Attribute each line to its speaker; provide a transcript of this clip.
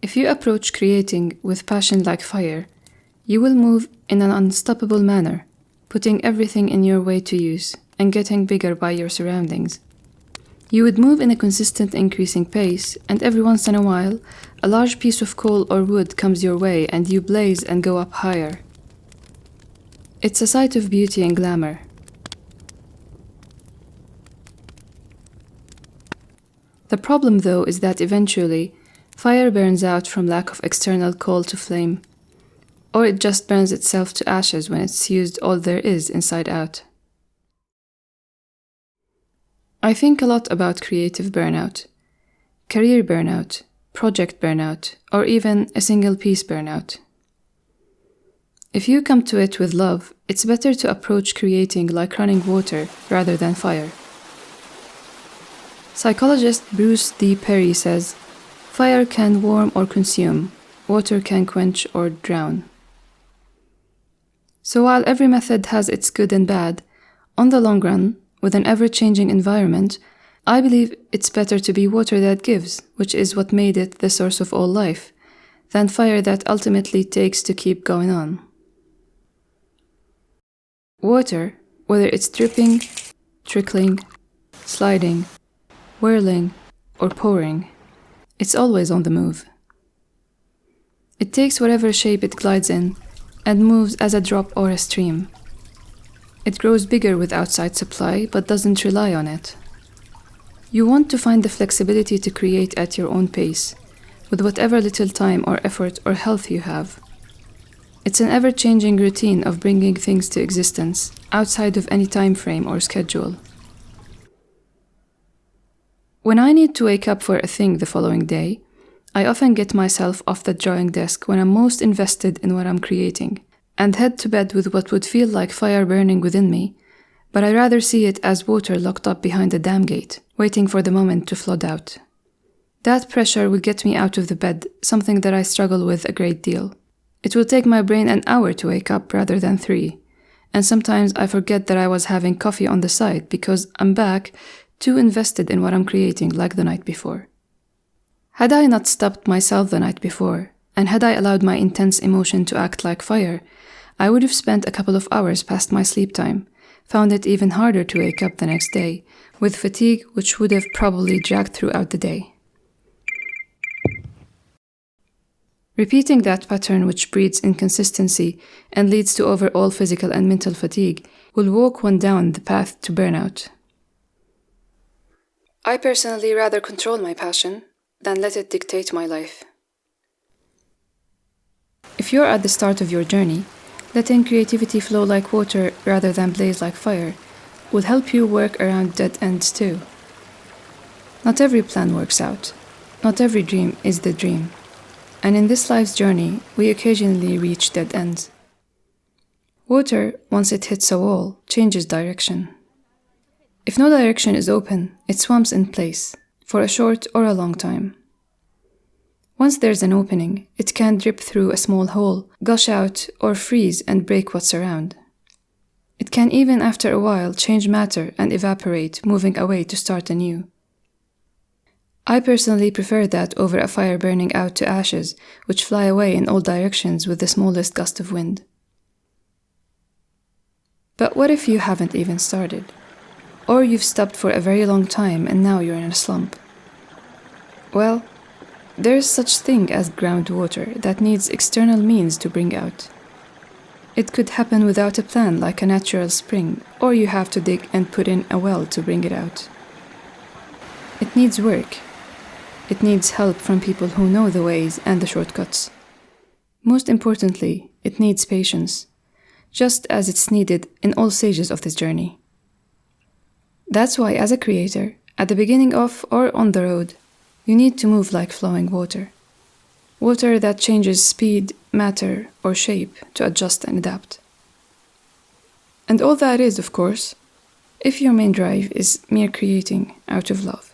Speaker 1: If you approach creating with passion like fire, you will move in an unstoppable manner, putting everything in your way to use and getting bigger by your surroundings. You would move in a consistent increasing pace, and every once in a while, a large piece of coal or wood comes your way and you blaze and go up higher. It's a sight of beauty and glamour. The problem, though, is that eventually, fire burns out from lack of external coal to flame, or it just burns itself to ashes when it's used all there is inside out. I think a lot about creative burnout, career burnout, project burnout, or even a single piece burnout. If you come to it with love, it's better to approach creating like running water rather than fire. Psychologist Bruce D. Perry says, "Fire can warm or consume, water can quench or drown." So while every method has its good and bad, on the long run, with an ever-changing environment, I believe it's better to be water that gives, which is what made it the source of all life, than fire that ultimately takes to keep going on. Water, whether it's dripping, trickling, sliding, whirling, or pouring, it's always on the move. It takes whatever shape it glides in and moves as a drop or a stream. It grows bigger with outside supply, but doesn't rely on it. You want to find the flexibility to create at your own pace, with whatever little time or effort or health you have. It's an ever-changing routine of bringing things to existence, outside of any time frame or schedule. When I need to wake up for a thing the following day, I often get myself off the drawing desk when I'm most invested in what I'm creating, and head to bed with what would feel like fire burning within me, but I rather see it as water locked up behind a dam gate, waiting for the moment to flood out. That pressure will get me out of the bed, something that I struggle with a great deal. It will take my brain an hour to wake up rather than 3, and sometimes I forget that I was having coffee on the side because I'm back, too invested in what I'm creating like the night before. Had I not stopped myself the night before, and had I allowed my intense emotion to act like fire, I would have spent a couple of hours past my sleep time, found it even harder to wake up the next day, with fatigue which would have probably dragged throughout the day. Repeating that pattern, which breeds inconsistency and leads to overall physical and mental fatigue, will walk one down the path to burnout. I personally rather control my passion than let it dictate my life. If you're at the start of your journey, letting creativity flow like water rather than blaze like fire will help you work around dead ends too. Not every plan works out. Not every dream is the dream. And in this life's journey, we occasionally reach dead ends. Water, once it hits a wall, changes direction. If no direction is open, it swamps in place, for a short or a long time. Once there's an opening, it can drip through a small hole, gush out, or freeze and break what's around. It can even after a while change matter and evaporate, moving away to start anew. I personally prefer that over a fire burning out to ashes, which fly away in all directions with the smallest gust of wind. But what if you haven't even started? Or you've stopped for a very long time and now you're in a slump? Well, there's such thing as groundwater that needs external means to bring out. It could happen without a plan like a natural spring, or you have to dig and put in a well to bring it out. It needs work. It needs help from people who know the ways and the shortcuts. Most importantly, it needs patience, just as it's needed in all stages of this journey. That's why as a creator, at the beginning of or on the road, you need to move like flowing water. Water that changes speed, matter, or shape to adjust and adapt. And all that is, of course, if your main drive is mere creating out of love.